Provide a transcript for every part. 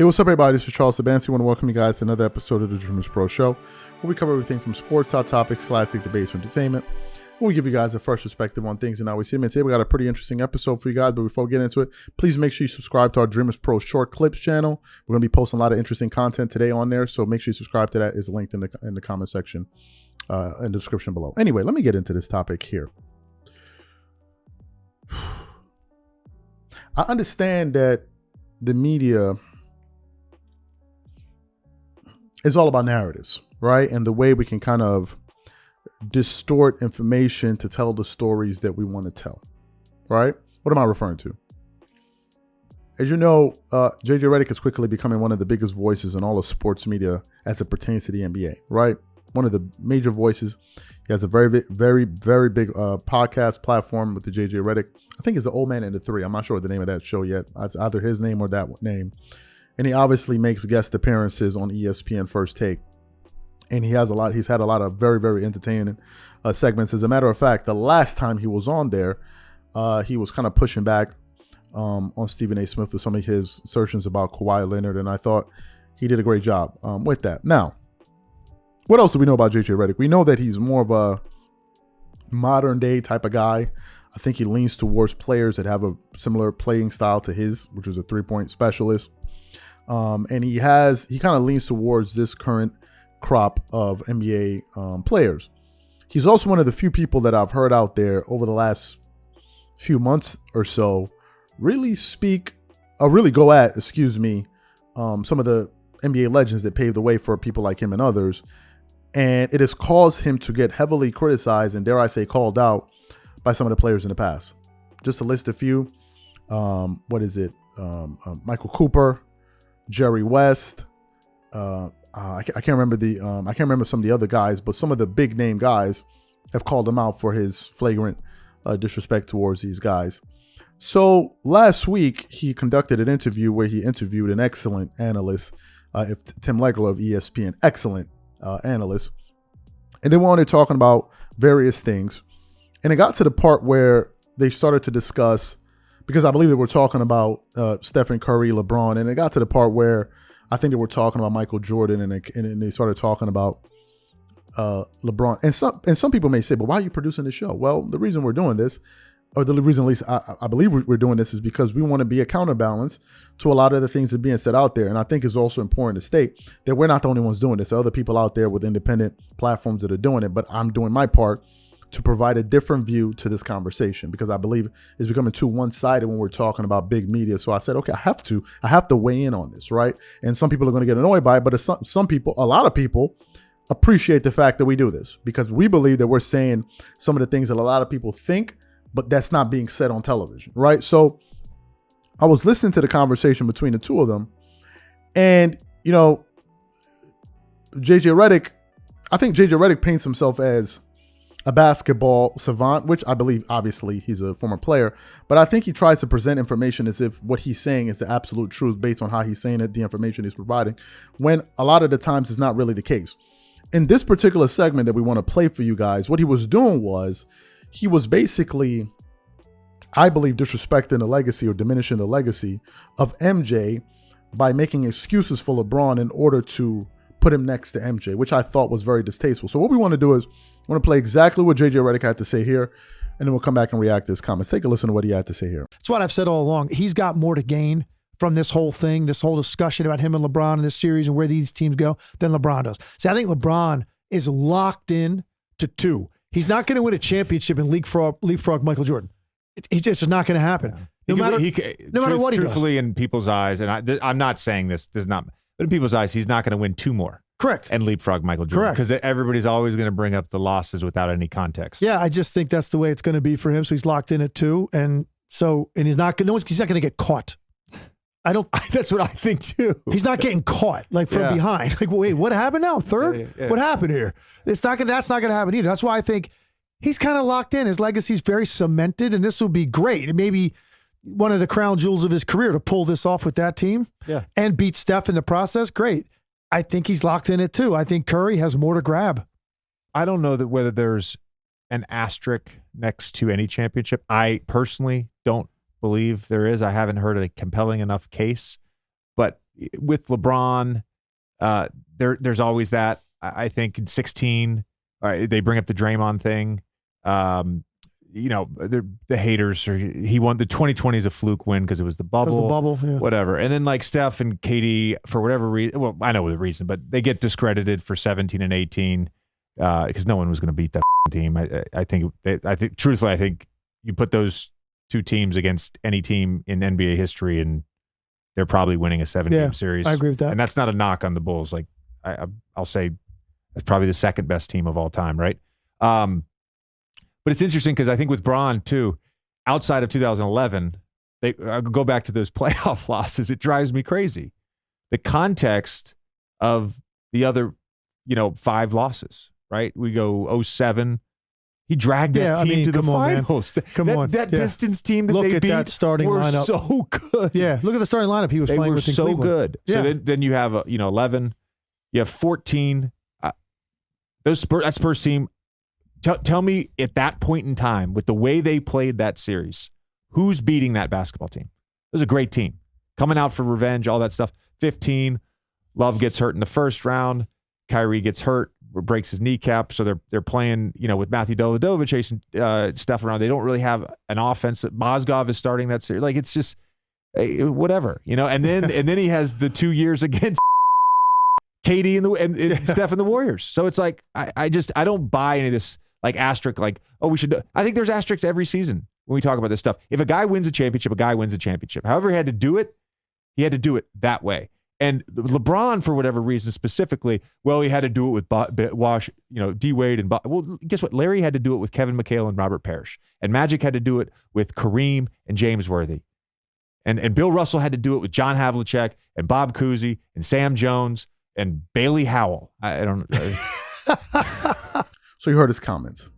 Hey, what's up, everybody? This is Charles Sabansi. I want to welcome you guys to another episode of the Dreamerspro Show, where we cover everything from sports, hot topics, classic debates, and entertainment. We give you guys a fresh perspective on things and how we see them. And today we got a pretty interesting episode for you guys. But before we get into it, please make sure you subscribe to our Dreamerspro Short Clips channel. We're going to be posting a lot of interesting content today on there, so make sure you subscribe to that. It's linked in the comment section in the description below. Anyway, let me get into this topic here. I understand that the media is all about narratives, right? And the way we can kind of distort information to tell the stories that we want to tell, right? What am I referring to? As you know, JJ Redick is quickly becoming one of the biggest voices in all of sports media as it pertains to the NBA, right? One of the major voices. He has a very big podcast platform with the JJ Redick. I think it's the Old Man and the Three. I'm not sure the name of that show yet. It's either his name or that name. And he obviously makes guest appearances on ESPN First Take. And he's had a lot of very, very entertaining segments. As a matter of fact, the last time he was on there, he was kind of pushing back on Stephen A. Smith with some of his assertions about Kawhi Leonard. And I thought he did a great job with that. Now, what else do we know about JJ Redick? We know that he's more of a modern day type of guy. I think he leans towards players that have a similar playing style to his, which is a three-point specialist. And he kind of leans towards this current crop of NBA players. He's also one of the few people that I've heard out there over the last few months or so really go at some of the NBA legends that paved the way for people like him and others. And it has caused him to get heavily criticized and, dare I say, called out by some of the players in the past. Just to list a few, Michael Cooper, Jerry West. I can't remember some of the other guys, but some of the big name guys have called him out for his flagrant disrespect towards these guys. So last week he conducted an interview where he interviewed an excellent analyst, Tim Legler of ESPN, excellent analyst, and they wanted talking about various things, and it got to the part where they started to discuss, because I believe they were talking about Stephen Curry, LeBron, and it got to the part where I think they were talking about Michael Jordan, and they started talking about LeBron. And some people may say, "But why are you producing this show?" Well, the reason we're doing this, or the reason at least I believe we're doing this, is because we want to be a counterbalance to a lot of the things that are being said out there. And I think it's also important to state that we're not the only ones doing this. There are other people out there with independent platforms that are doing it, but I'm doing my part to provide a different view to this conversation, because I believe it's becoming too one-sided when we're talking about big media. So I said, okay, I have to weigh in on this, right? And some people are going to get annoyed by it, but a lot of people appreciate the fact that we do this, because we believe that we're saying some of the things that a lot of people think, but that's not being said on television, right? So I was listening to the conversation between the two of them, and, JJ Redick, I think JJ Redick paints himself as a basketball savant, which I believe, obviously, he's a former player, but I think he tries to present information as if what he's saying is the absolute truth based on how he's saying it, the information he's providing, when a lot of the times it's not really the case. In this particular segment that we want to play for you guys, what he was doing was he was basically, I believe, disrespecting the legacy or diminishing the legacy of MJ by making excuses for LeBron in order to put him next to MJ, which I thought was very distasteful. So what we want to do is I want to play exactly what JJ Redick had to say here, and then we'll come back and react to his comments. Take a listen to what he had to say here. That's what I've said all along. He's got more to gain from this whole thing, this whole discussion about him and LeBron in this series and where these teams go, than LeBron does. See, I think LeBron is locked in to two. He's not going to win a championship and leapfrog Michael Jordan. It's just not going to happen. No matter what he does. Truthfully, in people's eyes, and I'm not saying this does not, but in people's eyes, he's not going to win two more. Correct. And leapfrog Michael Jordan. Correct. Because everybody's always going to bring up the losses without any context. Yeah, I just think that's the way it's going to be for him. So he's locked in at two. And he's not going to get caught. That's what I think too. He's not getting caught from behind. Like, wait, what happened now? Third? Yeah. What happened here? That's not going to happen either. That's why I think he's kind of locked in. His legacy's very cemented, and this will be great. It may be one of the crown jewels of his career to pull this off with that team and beat Steph in the process. Great. I think he's locked in it too. I think Curry has more to grab. I don't know that whether there's an asterisk next to any championship. I personally don't believe there is. I haven't heard a compelling enough case, but with LeBron, there's always that. I think in 16, they bring up the Draymond thing. The haters he won the 2020 is a fluke win because it was the bubble, yeah. whatever. And then like Steph and KD for whatever reason, well, I know the reason, but they get discredited for 17 and 18 because no one was going to beat that team. I think truthfully, I think you put those two teams against any team in NBA history and they're probably winning a 7-game series. I agree with that. And that's not a knock on the Bulls. Like I'll say that's probably the second best team of all time, right? But it's interesting because I think with Bron, too, outside of 2011, they go back to those playoff losses. It drives me crazy. The context of the other, 5 losses, right? We go 07. He dragged that team to the finals. That Pistons team that they beat that starting were lineup. so good. Yeah, look at the starting lineup he was playing with in They were so Cleveland. good. Yeah. So then you have, 11. You have 14. That Spurs team. Tell me at that point in time, with the way they played that series, who's beating that basketball team? It was a great team. Coming out for revenge, all that stuff. 15, Love gets hurt in the first round. Kyrie gets hurt, breaks his kneecap. So they're playing, with Matthew Dellavedova chasing stuff around. They don't really have an offense. Mozgov is starting that series. Like, it's just whatever, And then he has the 2 years against KD and Steph and the Warriors. So it's like I don't buy any of this. Like asterisk, we should. I think there's asterisks every season when we talk about this stuff. If a guy wins a championship, a guy wins a championship. However he had to do it that way. And LeBron, for whatever reason specifically, he had to do it with D Wade and well, guess what? Larry had to do it with Kevin McHale and Robert Parrish, and Magic had to do it with Kareem and James Worthy, and Bill Russell had to do it with John Havlicek and Bob Cousy and Sam Jones and Bailey Howell. I don't. So you heard his comments.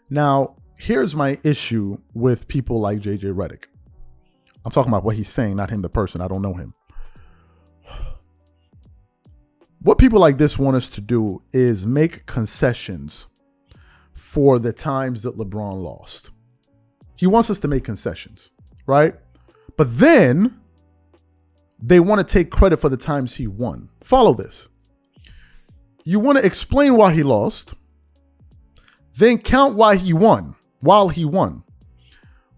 Now, here's my issue with people like JJ Redick. I'm talking about what he's saying, not him, the person. I don't know him. What people like this want us to do is make concessions for the times that LeBron lost. He wants us to make concessions, right? But then they want to take credit for the times he won. Follow this. You want to explain why he lost, then count why he won, while he won,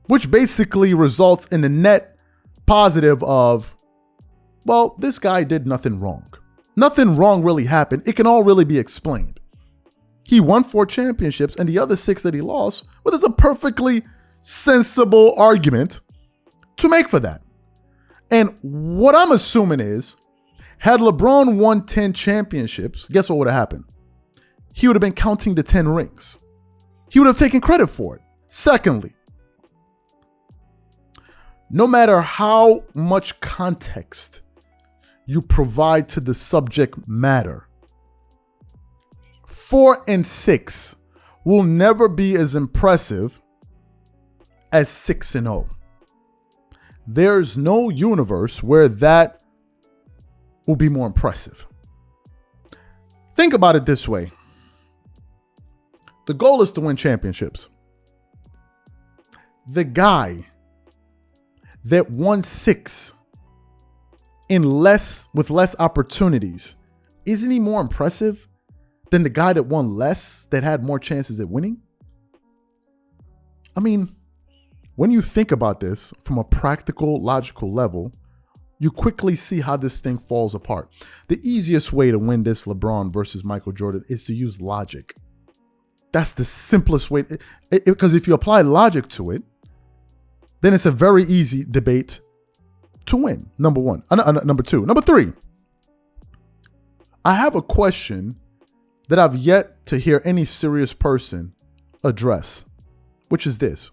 which basically results in a net positive of, well, this guy did nothing wrong. Nothing wrong really happened. It can all really be explained. He won 4 championships and the other 6 that he lost, well, there's a perfectly sensible argument to make for that. And what I'm assuming is, had LeBron won 10 championships, guess what would have happened? He would have been counting the 10 rings. He would have taken credit for it. Secondly, no matter how much context you provide to the subject matter, 4 and 6 will never be as impressive as 6 and 0. There's no universe where that will be more impressive. Think about it this way. The goal is to win championships. The guy that won 6 with less opportunities, isn't he more impressive than the guy that won less, that had more chances at winning? I mean, when you think about this from a practical, logical level, you quickly see how this thing falls apart. The easiest way to win this LeBron versus Michael Jordan is to use logic. That's the simplest way. Because if you apply logic to it, then it's a very easy debate to win. Number 1. Number 2. Number 3. I have a question that I've yet to hear any serious person address, which is this.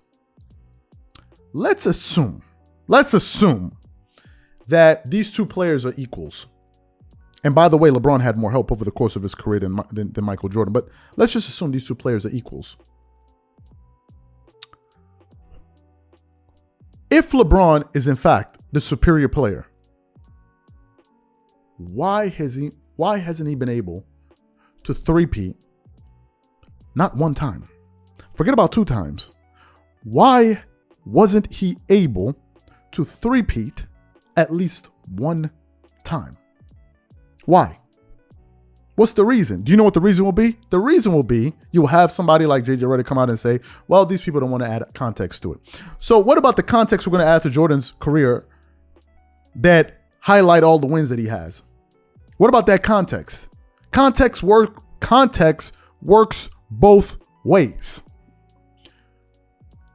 Let's assume that these two players are equals. And by the way, LeBron had more help over the course of his career than Michael Jordan. But let's just assume these two players are equals. If LeBron is in fact the superior player, why hasn't he been able to three-peat not one time? Forget about 2 times. Why wasn't he able to three-peat at least one time. Why? What's the reason? Do you know what the reason will be? The reason will be you will have somebody like JJ Redick come out and say, well, these people don't want to add context to it. So what about the context we're going to add to Jordan's career that highlight all the wins that he has? What about that context? Context works both ways.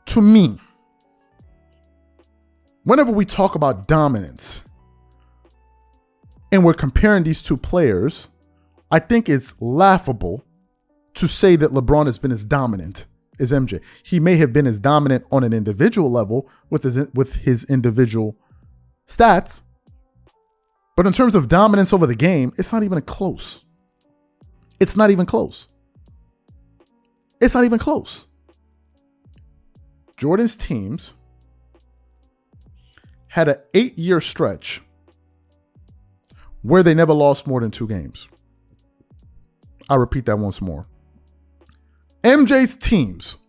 To me, whenever we talk about dominance and we're comparing these two players, I think it's laughable to say that LeBron has been as dominant as MJ. He may have been as dominant on an individual level with his individual stats, but in terms of dominance over the game, it's not even close. It's not even close. It's not even close. Jordan's teams had an 8-year stretch where they never lost more than 2 games. I'll repeat that once more. MJ's teams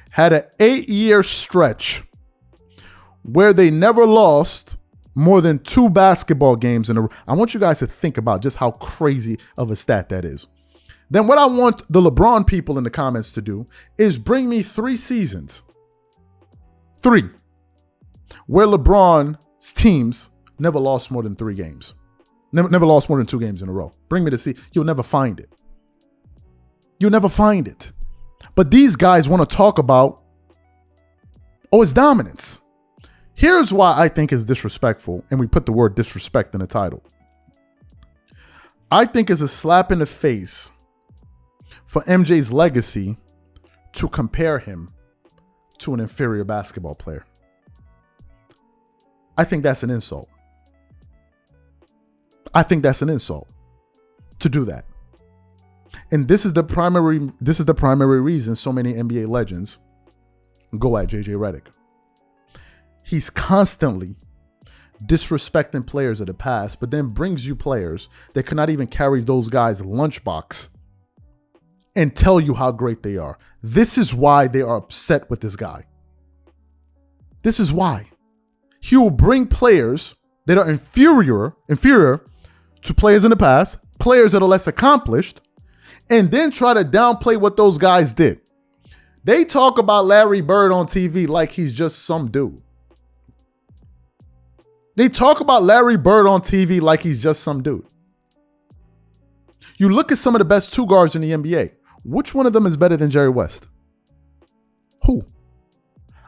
had an 8-year stretch where they never lost more than 2 basketball games in a row. I want you guys to think about just how crazy of a stat that is. Then what I want the LeBron people in the comments to do is bring me 3 seasons. 3. Where LeBron's teams never lost more than 3 games. Never lost more than 2 games in a row. Bring me to see. You'll never find it. You'll never find it. But these guys want to talk about, it's dominance. Here's why I think it's disrespectful, and we put the word disrespect in the title. I think it's a slap in the face for MJ's legacy to compare him to an inferior basketball player. I think that's an insult. I think that's an insult to do that. And this is the primary reason so many NBA legends go at JJ Redick. He's constantly disrespecting players of the past, but then brings you players that could not even carry those guys' lunchbox and tell you how great they are. This is why they are upset with this guy. This is why. He will bring players that are inferior to players in the past, players that are less accomplished, and then try to downplay what those guys did. They talk about Larry Bird on TV like he's just some dude. They talk about Larry Bird on TV like he's just some dude. You look at some of the best 2 guards in the NBA. Which one of them is better than Jerry West? Who?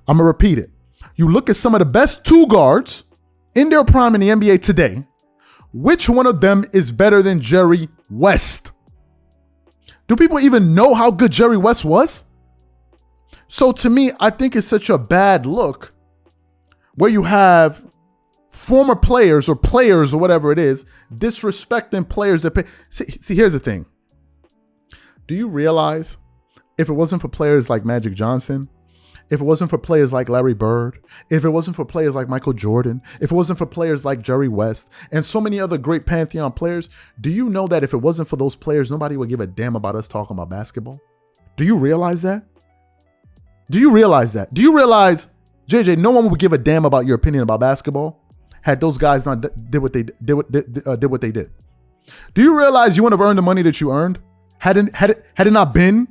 I'm going to repeat it. You look at some of the best 2 guards in their prime in the NBA today. Which one of them is better than Jerry West? Do people even know how good Jerry West was? So to me, I think it's such a bad look where you have former players or whatever it is disrespecting players that pay. See, here's the thing. Do you realize if it wasn't for players like Magic Johnson, if it wasn't for players like Larry Bird, if it wasn't for players like Michael Jordan, if it wasn't for players like Jerry West, and so many other great Pantheon players, do you know that if it wasn't for those players, nobody would give a damn about us talking about basketball? Do you realize that? Do you realize that? Do you realize, JJ, no one would give a damn about your opinion about basketball had those guys not did what they did? Do you realize you wouldn't have earned the money that you earned had it not been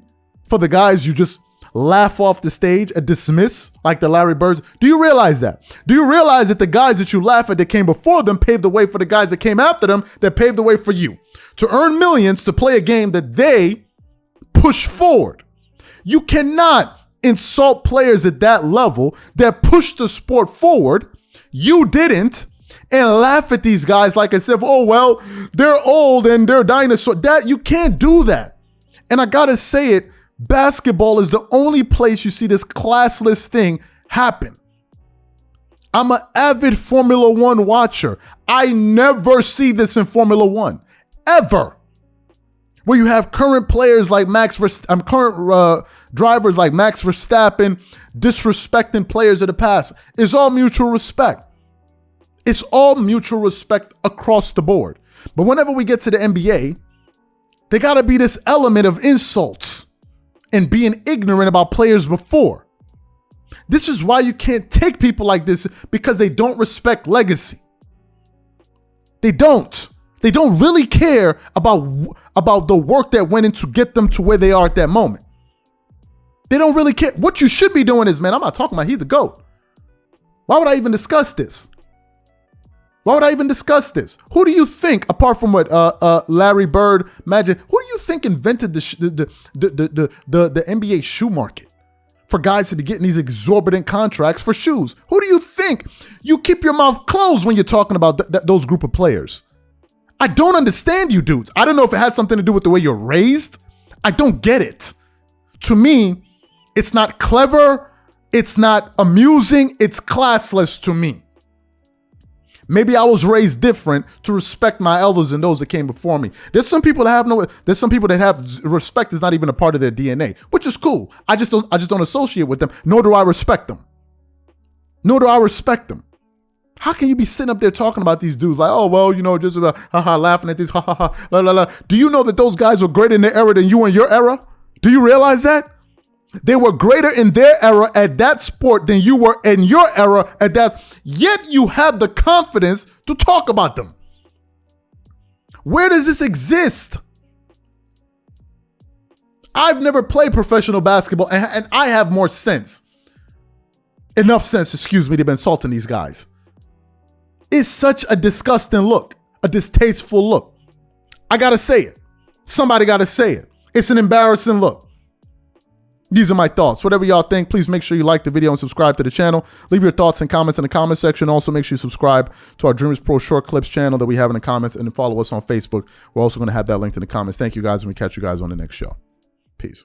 for the guys you just laugh off the stage and dismiss like the Larry Birds? Do you realize that? Do you realize that the guys that you laugh at that came before them paved the way for the guys that came after them that paved the way for you to earn millions to play a game that they push forward? You cannot insult players at that level that push the sport forward. You didn't. And laugh at these guys like as if, oh, well, they're old and they're dinosaurs. That you can't do that. And I got to say it, basketball is the only place you see this classless thing happen. I'm an avid Formula One watcher. I never see this in Formula One, ever. Where you have current players like current drivers like Max Verstappen disrespecting players of the past. It's all mutual respect. It's all mutual respect across the board. But whenever we get to the NBA, there got to be this element of insults and being ignorant about players before. This is why you can't take people like this, because they don't respect legacy. They don't. They don't really care about the work that went in to get them to where they are at that moment. They don't really care. What you should be doing is, man, I'm not talking about he's the GOAT. Why would I even discuss this? Why would I even discuss this? Who do you think, apart from what Larry Bird, Magic, who do you think invented the NBA shoe market for guys to be getting these exorbitant contracts for shoes? Who do you think? You keep your mouth closed when you're talking about those group of players. I don't understand you dudes. I don't know if it has something to do with the way you're raised. I don't get it. To me, it's not clever. It's not amusing. It's classless to me. Maybe I was raised different to respect my elders and those that came before me. There's some people that have respect is not even a part of their DNA, which is cool. I just don't associate with them, nor do I respect them. How can you be sitting up there talking about these dudes like, oh, well, just laughing at these, la, la, la. Do you know that those guys were greater in their era than you in your era? Do you realize that? They were greater in their era at that sport than you were in your era at that. Yet you have the confidence to talk about them. Where does this exist? I've never played professional basketball, and I have more sense. Enough sense, to be insulting these guys. It's such a disgusting look, a distasteful look. I gotta say it. Somebody gotta say it. It's an embarrassing look. These are my thoughts. Whatever y'all think, please make sure you like the video and subscribe to the channel. Leave your thoughts and comments in the comment section. Also, make sure you subscribe to our Dreamerspro Short Clips channel that we have in the comments, and follow us on Facebook. We're also going to have that linked in the comments. Thank you guys, and we catch you guys on the next show. Peace.